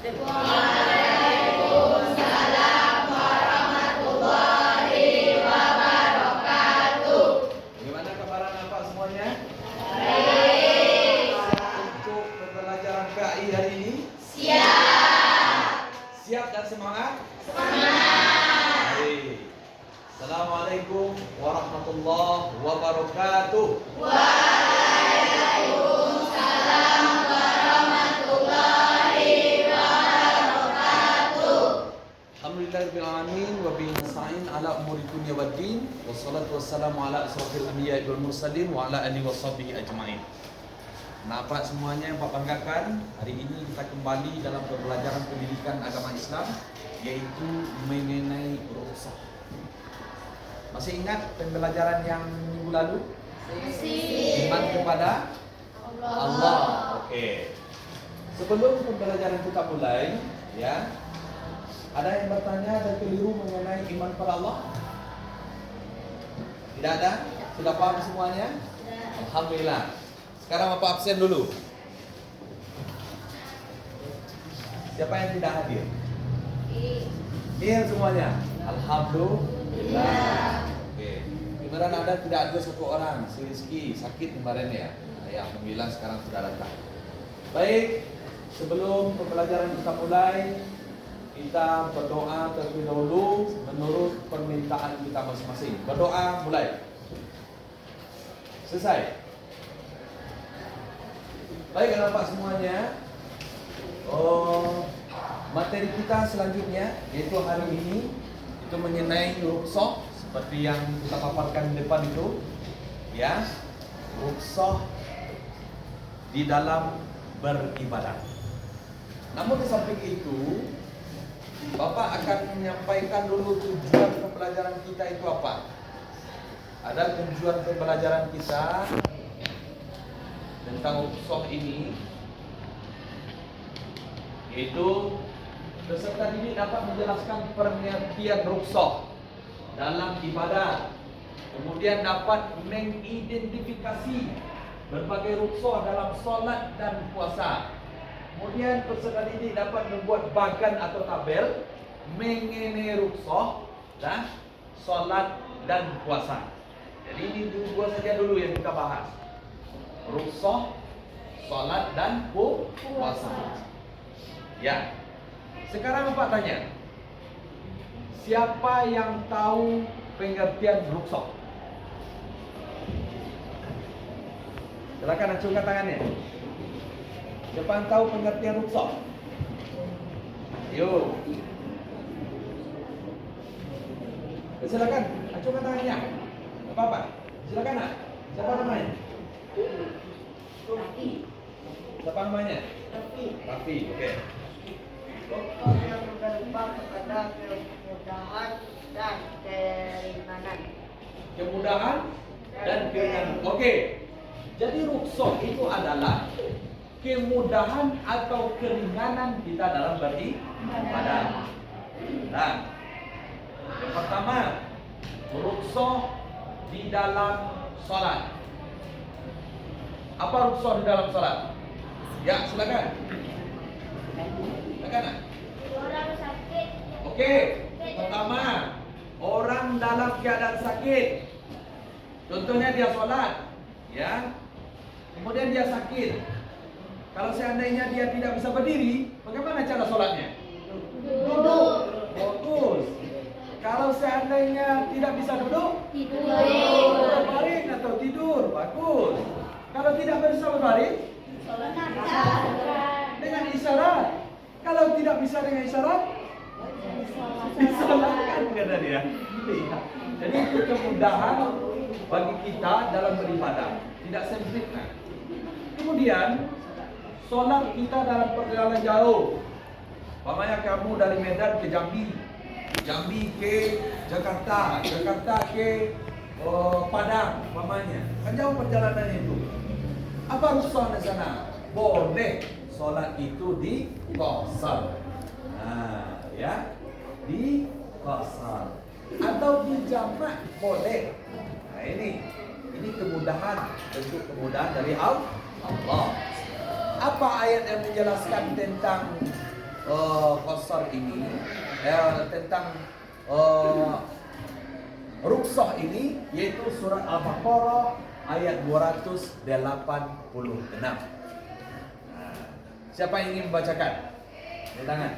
Waalaikumsalam warahmatullahi wabarakatuh. Gimana kabaran Bapak semuanya? Baik. Untuk pembelajaran PAI hari ini? Siap. Siap dan semangat? Semangat. Baik. Assalamualaikum warahmatullahi wabarakatuh. Waalaikumsalam warahmatullahi wabarakatuh. Alhamdulillahirrahmanirrahim wa bihi nasta'in ala umuri dunya waddin wassalatu wassalamu ala asrofil anbiya'i wal mursalin wa ala alihi washabihi ajmain. Bapak semuanya yang Pak banggakan, hari ini kita kembali dalam pembelajaran pendidikan agama Islam, yaitu mengenai rukhsah. Masih ingat pembelajaran yang minggu lalu? Masih. Iman kepada Allah. Oke. Sebelum pembelajaran kita mulai, ya, ada yang bertanya dan keliru mengenai iman kepada Allah? Tidak ada? Sudah paham semuanya? Alhamdulillah. Sekarang Bapak absen dulu. Siapa yang tidak hadir? Iya semuanya. Alhamdulillah. Oke. Kemarin ada tidak ada satu orang, si Rizky sakit kemarin ya. Ya alhamdulillah sekarang sudah datang. Baik. Sebelum pembelajaran kita mulai, kita berdoa terlebih dahulu menurut permintaan kita masing-masing. Berdoa mulai. Selesai. Baik Bapak semuanya. Materi kita selanjutnya yaitu hari ini itu mengenai rukhsah seperti yang kita paparkan di depan itu, ya, rukhsah di dalam beribadah. Namun di samping itu, Bapak akan menyampaikan dulu tujuan pembelajaran kita itu apa. Ada tujuan pembelajaran kita tentang rukhsah ini, yaitu peserta didik dapat menjelaskan pengertian rukhsah dalam ibadah, kemudian dapat mengidentifikasi berbagai rukhsah dalam solat dan puasa. Kemudian peserta didik dapat membuat bagan atau tabel mengenai rukhsah dan solat dan puasa. Jadi ini dua saja dulu yang kita bahas: rukhsah, solat dan puasa. Ya. Sekarang Bapak tanya, siapa yang tahu pengertian rukhsah? Silakan acungkan tangannya. Siapa yang tahu pengertian rukhsah? Yuk. Silakan acungkan tangannya. Apa-apa? Silakan nak. Siapa namanya? Siapa namanya? Rafi. Oke. Rukhsah yang berupa kepada kemudahan dan keringanan. Kemudahan dan keringanan. Oke. Jadi rukhsah itu adalah kemudahan atau keringanan kita dalam beribadah. Nah, yang pertama, rukhsah di dalam salat. Apa rukhsah di dalam salat? Ya, silakan. Orang sakit. Oke, pertama, orang dalam keadaan sakit. Contohnya dia sholat, ya. Kemudian dia sakit. Kalau seandainya dia tidak bisa berdiri, bagaimana cara sholatnya? Duduk. Bagus. Kalau seandainya tidak bisa duduk, berbaring atau tidur. Bagus. Kalau tidak bisa berbaring, dengan isyarat. Kalau tidak bisa dengan isyarat, disolatkan kata dia. Iya. Jadi itu kemudahan bagi kita dalam beribadah, tidak sempit. Kemudian solat kita dalam perjalanan jauh. Umpamanya kamu dari Medan ke Jambi, Jambi ke Jakarta, Jakarta ke Padang, umpamanya. Kan jauh perjalanan itu. Apa rukhsah di sana? Boleh solat itu di qasar. Nah, ya, di qasar atau di jamak boleh. Nah, ini kemudahan, bentuk kemudahan dari Allah. Apa ayat yang menjelaskan tentang qasar ini, tentang ruksah ini, yaitu surat Al-Baqarah ayat 286. Siapa yang ingin membacakan? Angkat tangan.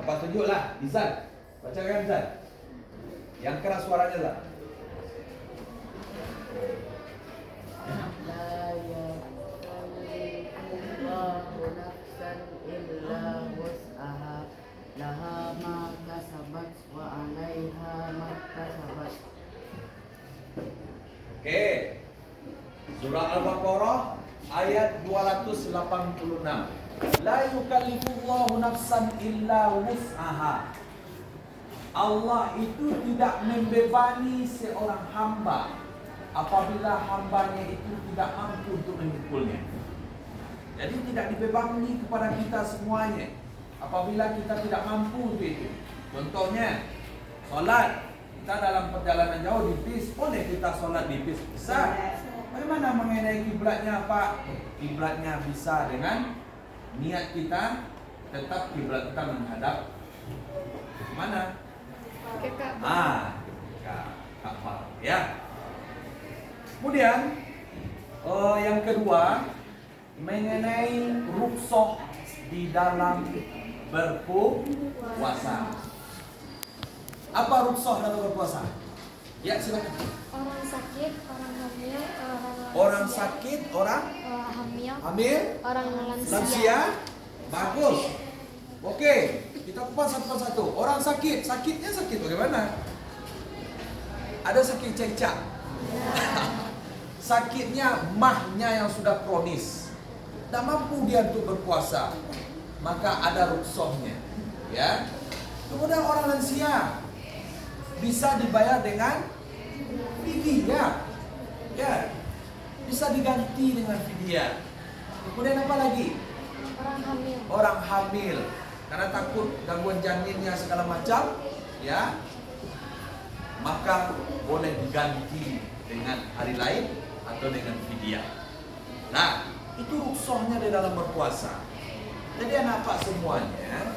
Apa tunjuklah, Izan. Bacakan Izan. Yang keras suaranya lah. La yukallifullahu nafsan illa wus'aha laha ma kasabat wa 'alaiha ma kasabat. Oke. Surah Al-Baqarah ayat 286. La yukallifullahu nafsan illa wus'aha. Allah itu tidak membebani seorang hamba apabila hambanya itu tidak mampu untuk memikulnya. Jadi tidak dibebani kepada kita semuanya apabila kita tidak mampu untuk itu. Contohnya, solat. Kita dalam perjalanan jauh di bis, boleh kita solat di bis? Bisa. Bagaimana mengenai kiblatnya, Pak? Kiblatnya bisa dengan niat kita, tetap kiblat kita menghadap mana? Ke Ka'bah. Ka'bah, ya. Kemudian yang kedua, mengenai rukshoh di dalam berpuasa. Apa rukshoh dalam berpuasa? Ya, silakan. Orang sakit, orang hamil, Orang sakit, orang hamil, orang lansia. Bagus. Oke, kita kupas satu persatu. Orang sakit, sakitnya sakit bagaimana? Ada sakit cecak. Sakitnya mahnya yang sudah kronis. Tak mampu dia untuk berpuasa. Maka ada rukshohnya. Ya. Kemudian orang lansia bisa dibayar dengan fidyah. Ya. Bisa diganti dengan fidyah. Kemudian apa lagi? Orang hamil. Karena takut gangguan janinnya segala macam, ya. Maka boleh diganti dengan hari lain atau dengan fidyah. Nah, itu rukshohnya di dalam berpuasa. Jadi anak Pak semuanya,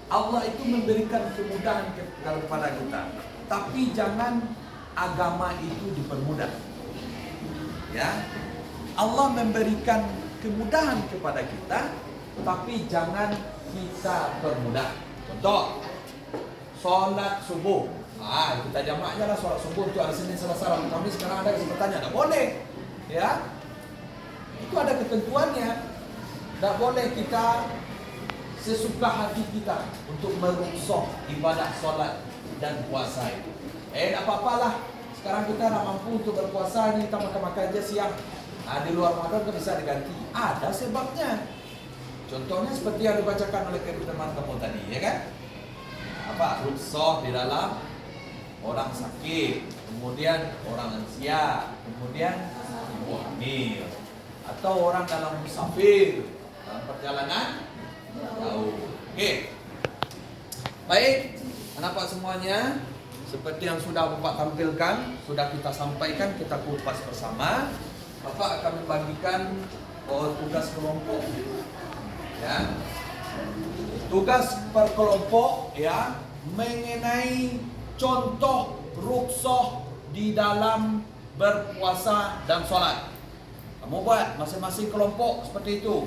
Allah itu memberikan kemudahan kepada kita. Tapi jangan agama itu dipermudah. Ya. Allah memberikan kemudahan kepada kita, tapi jangan kita permudah. Contoh, sholat subuh. Kita jamaknya lah sholat subuh itu hari Senin, Selasa, Rabu, Kamis. Sekarang ada yang bertanya, tidak boleh. Ya, itu ada ketentuannya. Tidak boleh kita sesuka hati kita untuk merukshoh ibadah sholat dan puasa itu. Tak apa-apalah. Sekarang kita tak mampu untuk berpuasa, ini kita makan-makan aja siang. Di luar Ramadan kan bisa diganti. Ada sebabnya. Contohnya seperti yang dibacakan oleh teman kamu tadi, ya kan? Apa? Rukshoh di dalam orang sakit, kemudian orang lansia, kemudian ibu hamil, atau orang dalam musafir, dalam perjalanan jauh. Oke. Baik, anak-anak semuanya, seperti yang sudah Bapak tampilkan, sudah kita sampaikan, kita kupas bersama. Bapak akan membagikan tugas kelompok, ya. Tugas per kelompok, ya, mengenai contoh rukshoh di dalam berpuasa dan sholat. Kamu buat masing-masing kelompok seperti itu.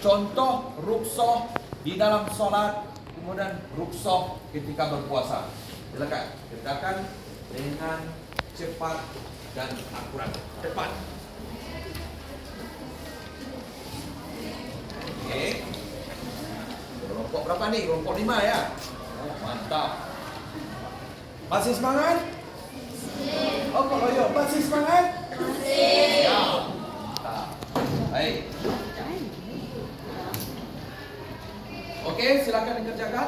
Contoh rukshoh di dalam sholat, kemudian rukshoh ketika berpuasa. Silakan kerjakan dengan cepat dan akurat. Cepat. Oke. Kelompok berapa nih? Kelompok 5 ya? Oh, mantap. Masih semangat? Oh, Pak Loyo, masih semangat? Masih. Ya. Mantap. Baik. Oke, silakan dikerjakan.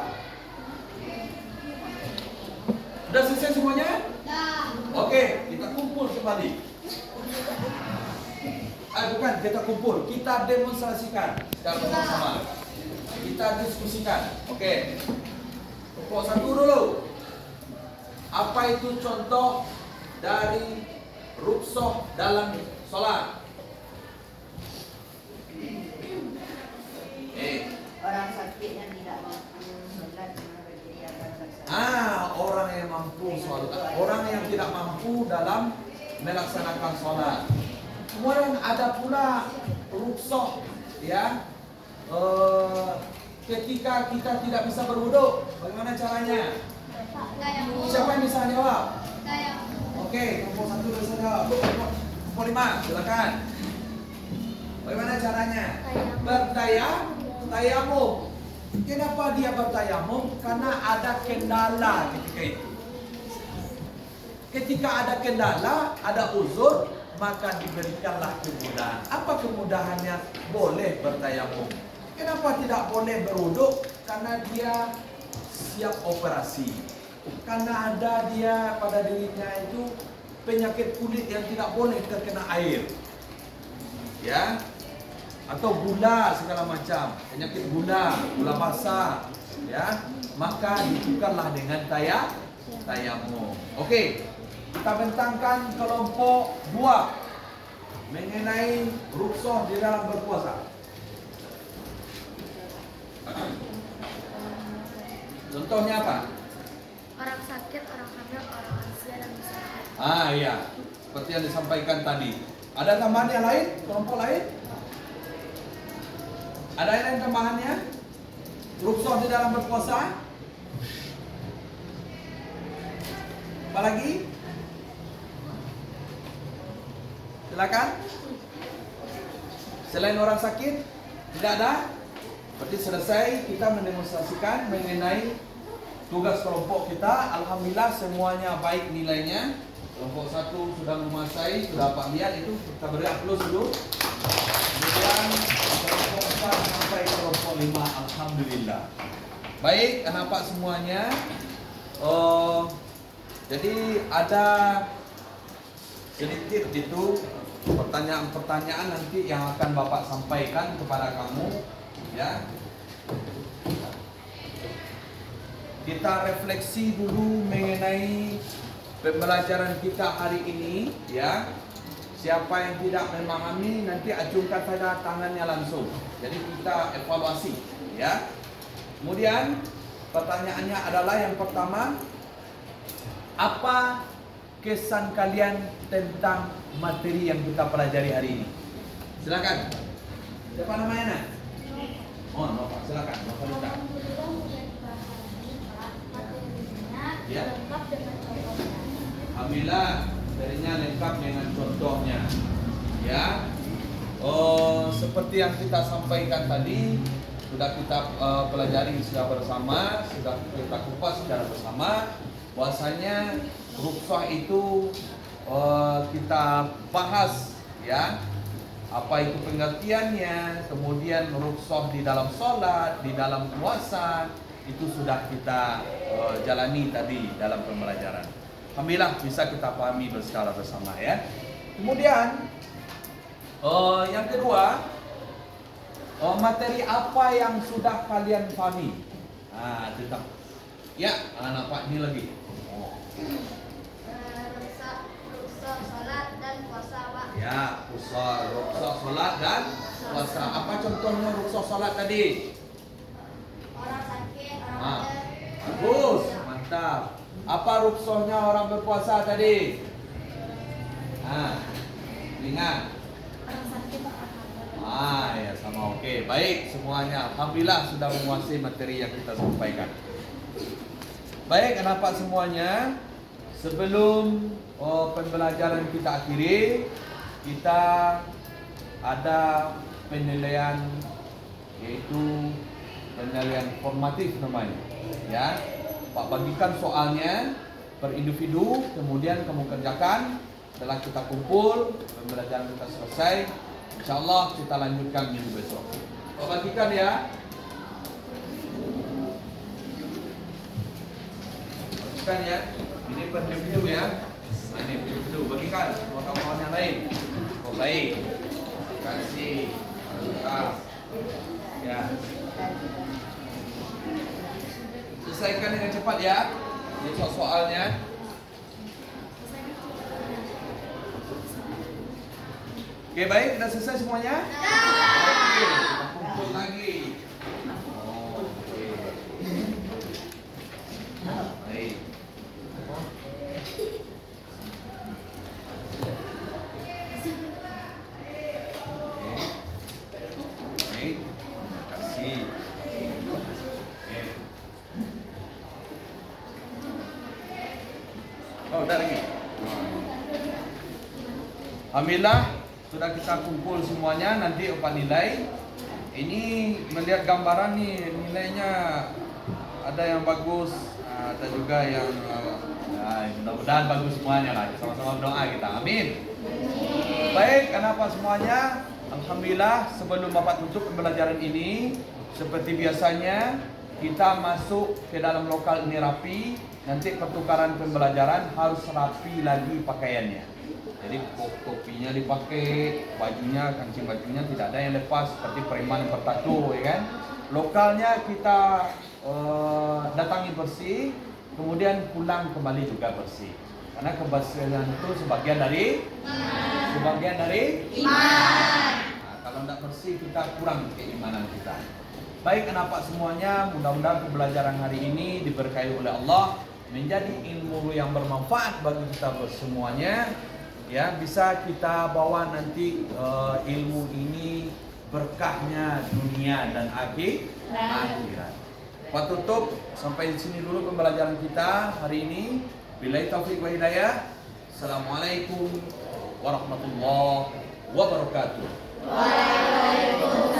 Sudah selesai semuanya? Sudah. Oke, kita kumpul kembali. Bukan, kita kumpul. Kita demonstrasikan secara bersama. Kita diskusikan. Oke. Kelompok 1 dulu. Apa itu contoh dari rukshoh dalam sholat? orang yang tidak mampu dalam melaksanakan sholat. Kemudian ada pula rukhsah, ya, ketika kita tidak bisa berwudu, bagaimana caranya? Siapa yang bisa jawab? Oke, kelompok 1 bisa jawab. Kelompok 5, silakan. Bagaimana caranya? Bertayamum. Kenapa dia bertayamum? Karena ada kendala ketika itu. Ketika ada kendala, ada uzur, maka diberikanlah kemudahan. Apa kemudahannya? Boleh bertayamum. Kenapa tidak boleh berwudu? Karena dia siap operasi. Karena ada dia pada dirinya itu penyakit kulit yang tidak boleh terkena air. Ya. Atau gula segala macam, penyakit gula basah, ya. Maka ditukarlah dengan tayamum. Oke. Kita bentangkan kelompok 2 mengenai rukhsah di dalam berpuasa. Contohnya apa? Orang sakit, orang hamil, orang lansia dan masyarakat. Iya, seperti yang disampaikan tadi. Ada tambahan yang lain? Kelompok lain? Ada yang lain tambahannya? Rukhsah di dalam berpuasa? Apa lagi? Silakan. Selain orang sakit, tidak ada. Berarti selesai kita mendemonstrasikan mengenai tugas kelompok kita. Alhamdulillah semuanya baik nilainya. Kelompok 1 sudah menguasai, sudah dapat lihat itu. Kita beri aplaus dulu. Kemudian kelompok 4 sampai kelompok 5, alhamdulillah. Baik, anak-anak semuanya. Jadi ada sedikit itu pertanyaan-pertanyaan nanti yang akan Bapak sampaikan kepada kamu, ya. Kita refleksi dulu mengenai pembelajaran kita hari ini, ya. Siapa yang tidak memahami nanti ajukan saja tangannya langsung. Jadi kita evaluasi, ya. Kemudian pertanyaannya adalah yang pertama, apa kesan kalian tentang materi yang kita pelajari hari ini? Silakan. Siapa namanya, Nak? Oh, Nova, silakan. Nova Lita. Ya. Lengkap dengan contohnya. Alhamdulillah, materinya lengkap dengan contohnya. Ya. Seperti yang kita sampaikan tadi, sudah kita pelajari secara bersama, sudah kita kupas secara bersama. Bahwasanya rukhsah itu kita bahas, ya, apa itu pengertiannya, kemudian rukhsah di dalam sholat, di dalam puasa, itu sudah kita jalani tadi dalam pembelajaran. Alhamdulillah bisa kita pahami secara bersama, ya. Kemudian yang kedua, materi apa yang sudah kalian pahami? Tentang, ya, anak Pak ini lagi. Rukhsah sholat dan puasa, Pak. Ya, rukhsah sholat dan puasa. Apa contohnya rukhsah sholat tadi? Orang sakit, orang hamil. Bagus, mantap. Apa rukhsahnya orang berpuasa tadi? Ingat. Orang sakit, orang hamil. Ya sama, oke. Baik semuanya. Alhamdulillah sudah menguasai materi yang kita sampaikan. Baik, anak-anak semuanya. Sebelum pembelajaran kita akhiri, kita ada penilaian, yaitu penilaian formatif namanya, ya. Pak bagikan soalnya per individu, kemudian kamu kerjakan. Setelah kita kumpul, pembelajaran kita selesai, insyaallah kita lanjutkan minggu besok. Pak bagikan ya. Bagikan ya. Ini per individu ya. Ini per individu, bagikan sama kawan-kawan yang lain. Oh baik. Terima kasih. Ya. Selesaikan dengan cepat ya. Ini soalnya. Oke, baik, sudah selesai semuanya? Oke, kita kumpul lagi. Oke. Baik. Baik, terima kasih. Oke. Oh, udah lagi. Alhamdulillah sudah kita kumpul semuanya. Nanti apa nilai? Ini melihat gambaran nih nilainya ada yang bagus, ada juga yang mudah-mudahan bagus semuanya lah. Sama-sama berdoa kita. Amin. Baik, kenapa semuanya? Alhamdulillah sebelum Bapak tutup pembelajaran ini, seperti biasanya kita masuk ke dalam lokal ini rapi. Nanti pertukaran pembelajaran harus rapi lagi pakaiannya. Jadi topinya dipakai, bajunya, kancing bajunya tidak ada yang lepas seperti preman yang bertato, ya kan? Lokalnya kita datangi bersih, kemudian pulang kembali juga bersih. Karena kebersihan itu sebagian dari iman. Nah, kalau tidak bersih kita kurang keimanan kita. Baik, kenapa semuanya? Mudah-mudahan pembelajaran hari ini diberkahi oleh Allah, menjadi ilmu yang bermanfaat bagi kita semuanya. Ya, bisa kita bawa nanti ilmu ini berkahnya dunia dan akhirat. Pak tutup sampai di sini dulu pembelajaran kita hari ini. Billahi taufiq wa hidayah. Assalamualaikum warahmatullahi wabarakatuh. Waalaikumsalam.